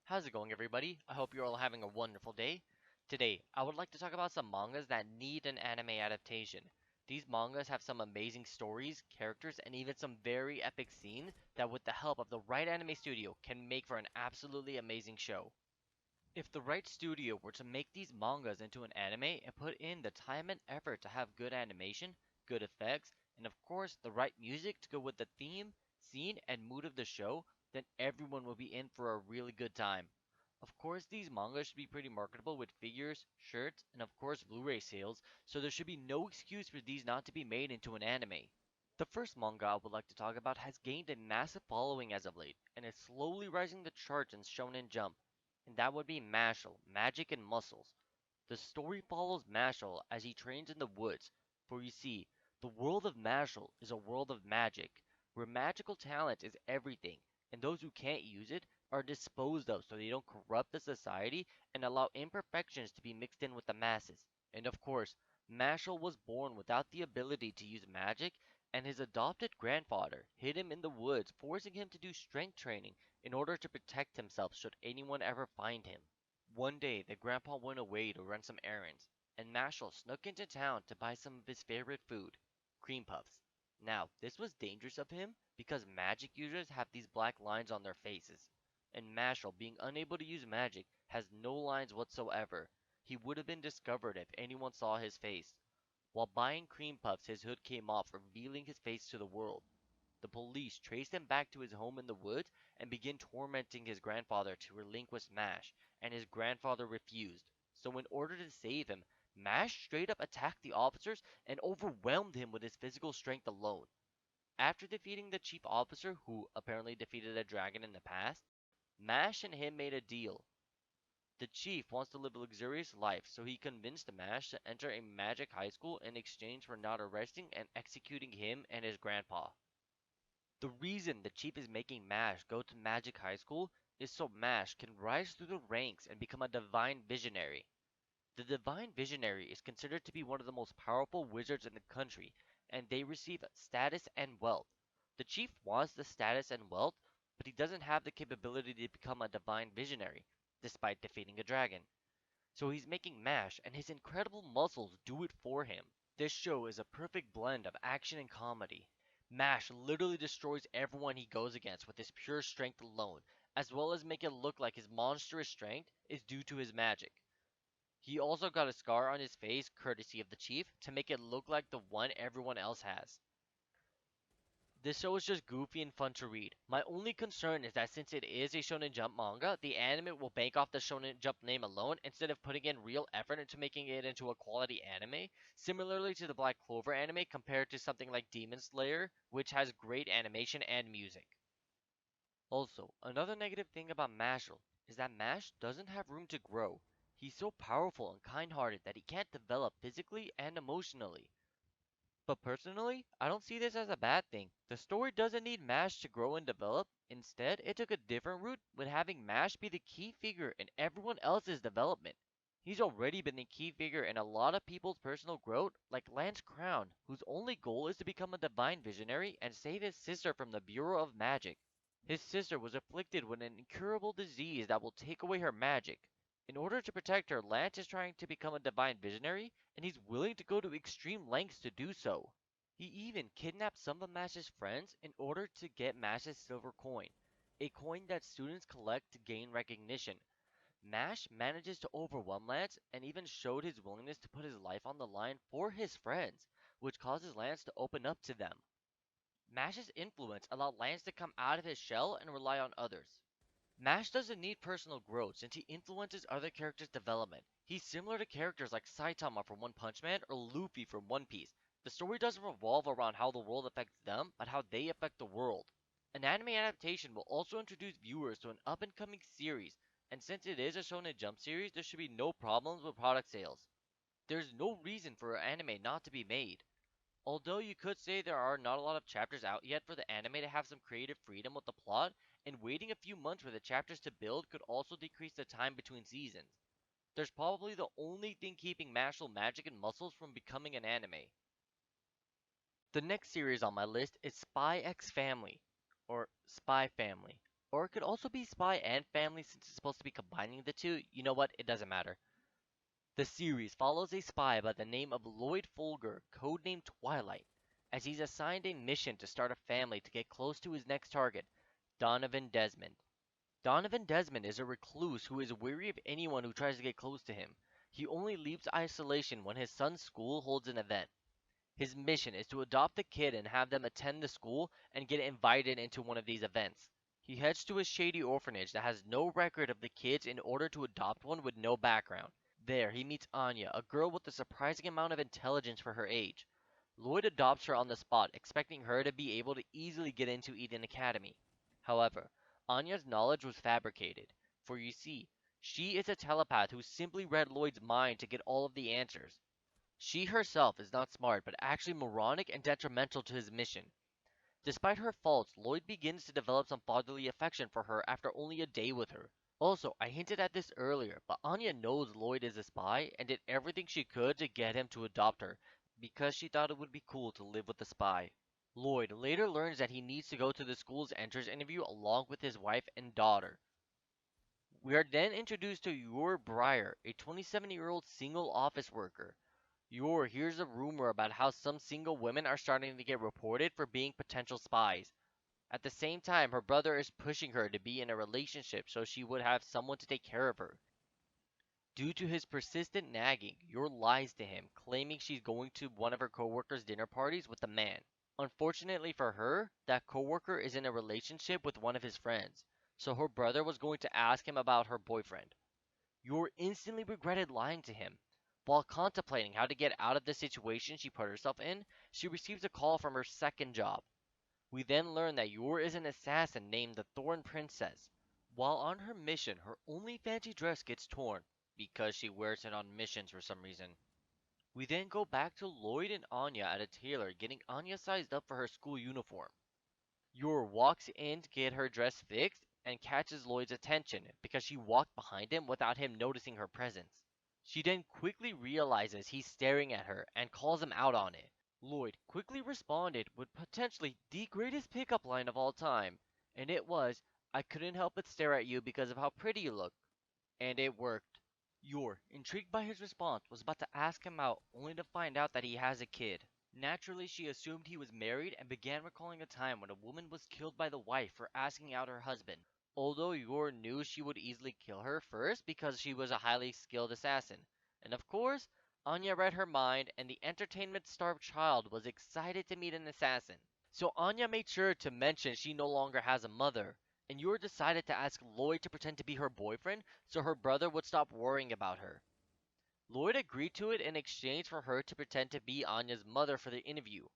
How's it going, everybody? I hope you're all having a wonderful day. Today, I would like to talk about some mangas that need an anime adaptation. These mangas have some amazing stories, characters, and even some very epic scenes that, with the help of the right anime studio, can make for an absolutely amazing show. If the right studio were to make these mangas into an anime and put in the time and effort to have good animation, good effects, and of course the right music to go with the theme, scene, and mood of the show, then everyone will be in for a really good time. Of course, these mangas should be pretty marketable with figures, shirts, and of course Blu-ray sales, so there should be no excuse for these not to be made into an anime. The first manga I would like to talk about has gained a massive following as of late, and is slowly rising the charts in Shonen Jump, and that would be Mashle, Magic and Muscles. The story follows Mashle as he trains in the woods, for you see, the world of Mashle is a world of magic, where magical talent is everything, and those who can't use it are disposed of so they don't corrupt the society and allow imperfections to be mixed in with the masses. And of course, Mashle was born without the ability to use magic, and his adopted grandfather hid him in the woods, forcing him to do strength training in order to protect himself should anyone ever find him. One day, the grandpa went away to run some errands, and Mashal snuck into town to buy some of his favorite food, cream puffs. Now, this was dangerous of him because magic users have these black lines on their faces, and Mashal, being unable to use magic, has no lines whatsoever. He would have been discovered if anyone saw his face. While buying cream puffs, his hood came off, revealing his face to the world. The police traced him back to his home in the woods and began tormenting his grandfather to relinquish Mash, and his grandfather refused. So in order to save him, Mash straight up attacked the officers and overwhelmed him with his physical strength alone. After defeating the chief officer, who apparently defeated a dragon in the past, Mash and him made a deal. The chief wants to live a luxurious life, so he convinced Mash to enter a magic high school in exchange for not arresting and executing him and his grandpa. The reason the chief is making Mash go to Magic High School is so Mash can rise through the ranks and become a divine visionary. The divine visionary is considered to be one of the most powerful wizards in the country, and they receive status and wealth. The chief wants the status and wealth, but he doesn't have the capability to become a divine visionary, despite defeating a dragon. So he's making Mash and his incredible muscles do it for him. This show is a perfect blend of action and comedy. Mash literally destroys everyone he goes against with his pure strength alone, as well as make it look like his monstrous strength is due to his magic. He also got a scar on his face courtesy of the chief to make it look like the one everyone else has. This show is just goofy and fun to read. My only concern is that since it is a Shonen Jump manga, the anime will bank off the Shonen Jump name alone instead of putting in real effort into making it into a quality anime, similarly to the Black Clover anime compared to something like Demon Slayer, which has great animation and music. Also, another negative thing about Mashle is that Mash doesn't have room to grow. He's so powerful and kind-hearted that he can't develop physically and emotionally. But personally, I don't see this as a bad thing. The story doesn't need Mash to grow and develop. Instead, it took a different route with having Mash be the key figure in everyone else's development. He's already been the key figure in a lot of people's personal growth, like Lance Crown, whose only goal is to become a divine visionary and save his sister from the Bureau of Magic. His sister was afflicted with an incurable disease that will take away her magic. In order to protect her, Lance is trying to become a divine visionary, and he's willing to go to extreme lengths to do so. He even kidnapped some of Mash's friends in order to get Mash's silver coin, a coin that students collect to gain recognition. Mash manages to overwhelm Lance and even showed his willingness to put his life on the line for his friends, which causes Lance to open up to them. Mash's influence allowed Lance to come out of his shell and rely on others. Mash doesn't need personal growth since he influences other characters' development. He's similar to characters like Saitama from One Punch Man or Luffy from One Piece. The story doesn't revolve around how the world affects them, but how they affect the world. An anime adaptation will also introduce viewers to an up-and-coming series, and since it is a Shonen Jump series, there should be no problems with product sales. There's no reason for an anime not to be made. Although you could say there are not a lot of chapters out yet for the anime to have some creative freedom with the plot, and waiting a few months for the chapters to build could also decrease the time between seasons. There's probably the only thing keeping Mashle Magic and Muscles from becoming an anime. The next series on my list is Spy X Family, or Spy Family. Or it could also be spy and family since it's supposed to be combining the two. You know what? It doesn't matter. The series follows a spy by the name of Lloyd Folger, codenamed Twilight, as he's assigned a mission to start a family to get close to his next target, Donovan Desmond. Donovan Desmond is a recluse who is wary of anyone who tries to get close to him. He only leaves isolation when his son's school holds an event. His mission is to adopt the kid and have them attend the school and get invited into one of these events. He heads to a shady orphanage that has no record of the kids in order to adopt one with no background. There, he meets Anya, a girl with a surprising amount of intelligence for her age. Lloyd adopts her on the spot, expecting her to be able to easily get into Eden Academy. However, Anya's knowledge was fabricated, for you see, she is a telepath who simply read Lloyd's mind to get all of the answers. She herself is not smart, but actually moronic and detrimental to his mission. Despite her faults, Lloyd begins to develop some fatherly affection for her after only a day with her. Also, I hinted at this earlier, but Anya knows Lloyd is a spy and did everything she could to get him to adopt her, because she thought it would be cool to live with a spy. Lloyd later learns that he needs to go to the school's entrance interview along with his wife and daughter. We are then introduced to Yor Breyer, a 27-year-old single office worker. Yor hears a rumor about how some single women are starting to get reported for being potential spies. At the same time, her brother is pushing her to be in a relationship so she would have someone to take care of her. Due to his persistent nagging, Yor lies to him, claiming she's going to one of her coworkers' dinner parties with a man. Unfortunately for her, that coworker is in a relationship with one of his friends, so her brother was going to ask him about her boyfriend. Yor instantly regretted lying to him. While contemplating how to get out of the situation she put herself in, she receives a call from her second job. We then learn that Yor is an assassin named the Thorn Princess. While on her mission, her only fancy dress gets torn, because she wears it on missions for some reason. We then go back to Lloyd and Anya at a tailor getting Anya sized up for her school uniform. Yor walks in to get her dress fixed and catches Lloyd's attention because she walked behind him without him noticing her presence. She then quickly realizes he's staring at her and calls him out on it. Lloyd quickly responded with potentially the greatest pickup line of all time, and it was, "I couldn't help but stare at you because of how pretty you look." And it worked. Yor, intrigued by his response, was about to ask him out only to find out that he has a kid. Naturally, she assumed he was married and began recalling a time when a woman was killed by the wife for asking out her husband. Although Yor knew she would easily kill her first because she was a highly skilled assassin. And of course, Anya read her mind and the entertainment-starved child was excited to meet an assassin. So Anya made sure to mention she no longer has a mother, and Yor decided to ask Lloyd to pretend to be her boyfriend so her brother would stop worrying about her. Lloyd agreed to it in exchange for her to pretend to be Anya's mother for the interview.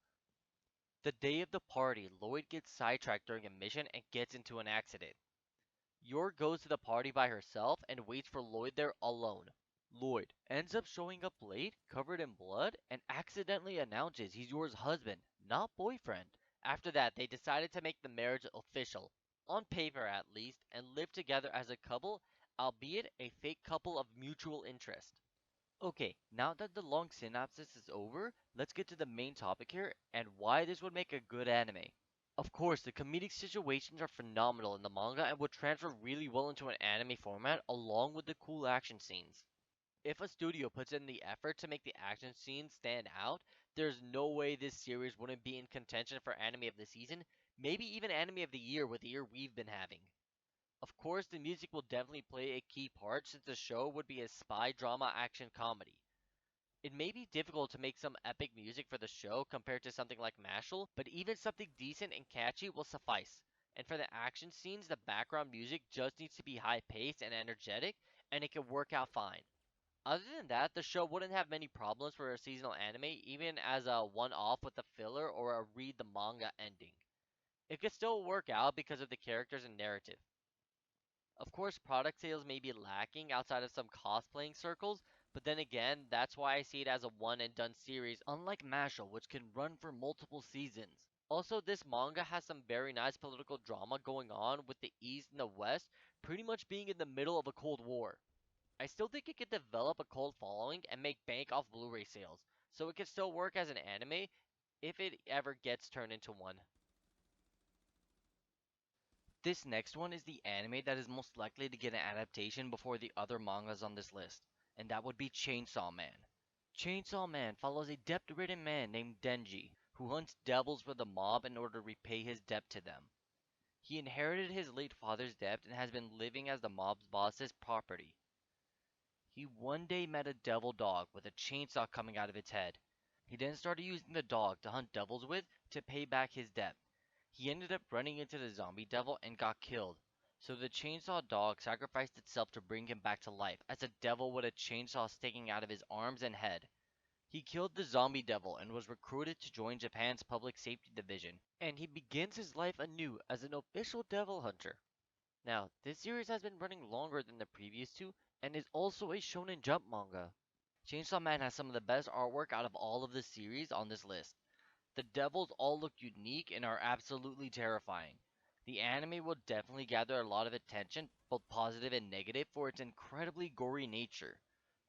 The day of the party, Lloyd gets sidetracked during a mission and gets into an accident. Yor goes to the party by herself and waits for Lloyd there alone. Lloyd ends up showing up late, covered in blood, and accidentally announces he's Yor's husband, not boyfriend. After that, they decided to make the marriage official, on paper at least, and live together as a couple, albeit a fake couple of mutual interest. Okay, now that the long synopsis is over, let's get to the main topic here and why this would make a good anime. Of course, the comedic situations are phenomenal in the manga and would transfer really well into an anime format along with the cool action scenes. If a studio puts in the effort to make the action scenes stand out, there's no way this series wouldn't be in contention for anime of the season, maybe even anime of the year with the year we've been having. Of course, the music will definitely play a key part since the show would be a spy drama action comedy. It may be difficult to make some epic music for the show compared to something like Mashle, but even something decent and catchy will suffice. And for the action scenes, the background music just needs to be high paced and energetic, and it can work out fine. Other than that, the show wouldn't have many problems for a seasonal anime, even as a one off with a filler or a read the manga ending. It could still work out because of the characters and narrative. Of course, product sales may be lacking outside of some cosplaying circles, but then again, that's why I see it as a one and done series, unlike Mashle, which can run for multiple seasons. Also, this manga has some very nice political drama going on with the East and the West pretty much being in the middle of a Cold War. I still think it could develop a cult following and make bank off Blu-ray sales, so it could still work as an anime if it ever gets turned into one. This next one is the anime that is most likely to get an adaptation before the other mangas on this list, and that would be Chainsaw Man. Chainsaw Man follows a debt-ridden man named Denji, who hunts devils for the mob in order to repay his debt to them. He inherited his late father's debt and has been living as the mob's boss's property. He one day met a devil dog with a chainsaw coming out of its head. He then started using the dog to hunt devils with to pay back his debt. He ended up running into the zombie devil and got killed. So the chainsaw dog sacrificed itself to bring him back to life as a devil with a chainsaw sticking out of his arms and head. He killed the zombie devil and was recruited to join Japan's Public Safety Division, and he begins his life anew as an official devil hunter. Now, this series has been running longer than the previous two and is also a Shonen Jump manga. Chainsaw Man has some of the best artwork out of all of the series on this list. The devils all look unique and are absolutely terrifying. The anime will definitely gather a lot of attention, both positive and negative, for its incredibly gory nature.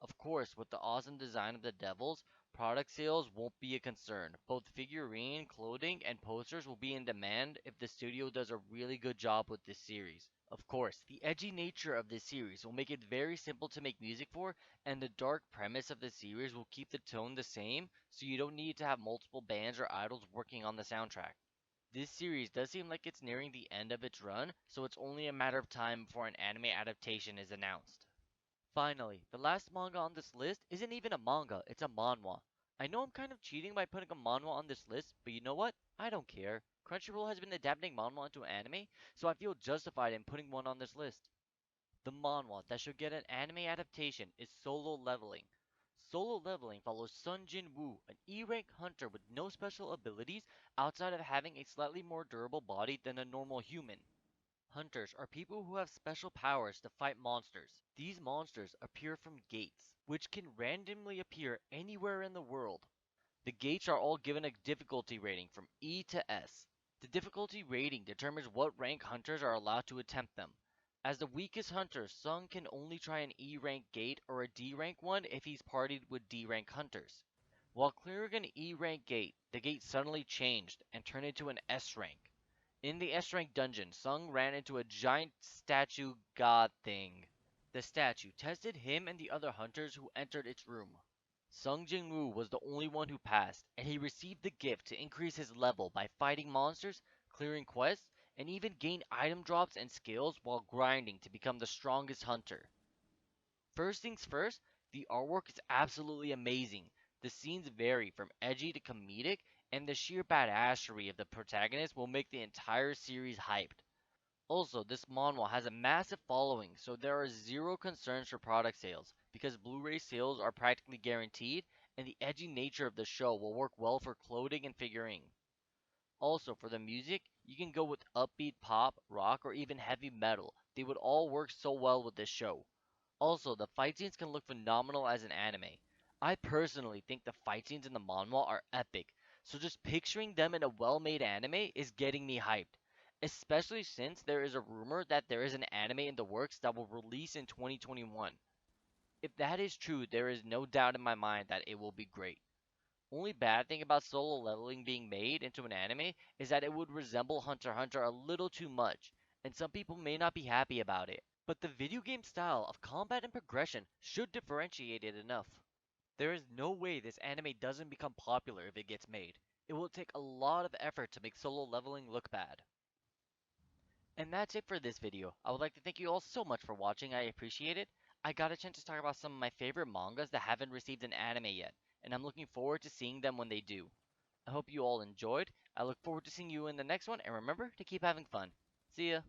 Of course, with the awesome design of the devils, product sales won't be a concern. Both figurine, clothing, and posters will be in demand if the studio does a really good job with this series. Of course, the edgy nature of this series will make it very simple to make music for, and the dark premise of the series will keep the tone the same, so you don't need to have multiple bands or idols working on the soundtrack. This series does seem like it's nearing the end of its run, so it's only a matter of time before an anime adaptation is announced. Finally, the last manga on this list isn't even a manga, it's a manhwa. I know I'm kind of cheating by putting a manhwa on this list, but you know what? I don't care. Crunchyroll has been adapting manhwa into anime, so I feel justified in putting one on this list. The manhwa that should get an anime adaptation is Solo Leveling. Solo Leveling follows Sun Jin Woo, an E-rank hunter with no special abilities outside of having a slightly more durable body than a normal human. Hunters are people who have special powers to fight monsters. These monsters appear from gates, which can randomly appear anywhere in the world. The gates are all given a difficulty rating from E to S. The difficulty rating determines what rank hunters are allowed to attempt them. As the weakest hunter, Sung can only try an E rank gate or a D rank one if he's partied with D rank hunters. While clearing an E rank gate, the gate suddenly changed and turned into an S rank. In the S rank dungeon, Sung ran into a giant statue god thing. The statue tested him and the other hunters who entered its room. Sung Jin-woo was the only one who passed, and he received the gift to increase his level by fighting monsters, clearing quests, and even gain item drops and skills while grinding to become the strongest hunter. First things first, the artwork is absolutely amazing. The scenes vary from edgy to comedic, and the sheer badassery of the protagonist will make the entire series hyped. Also, this manhwa has a massive following, so there are zero concerns for product sales, because Blu-ray sales are practically guaranteed, and the edgy nature of the show will work well for clothing and figuring. Also, for the music, you can go with upbeat pop, rock, or even heavy metal. They would all work so well with this show. Also, the fight scenes can look phenomenal as an anime. I personally think the fight scenes in the manhwa are epic, so just picturing them in a well-made anime is getting me hyped. Especially since there is a rumor that there is an anime in the works that will release in 2021. If that is true, there is no doubt in my mind that it will be great. Only bad thing about Solo Leveling being made into an anime is that it would resemble Hunter x Hunter a little too much, and some people may not be happy about it. But the video game style of combat and progression should differentiate it enough. There is no way this anime doesn't become popular if it gets made. It will take a lot of effort to make Solo Leveling look bad. And that's it for this video. I would like to thank you all so much for watching, I appreciate it. I got a chance to talk about some of my favorite mangas that haven't received an anime yet, and I'm looking forward to seeing them when they do. I hope you all enjoyed. I look forward to seeing you in the next one, and remember to keep having fun. See ya!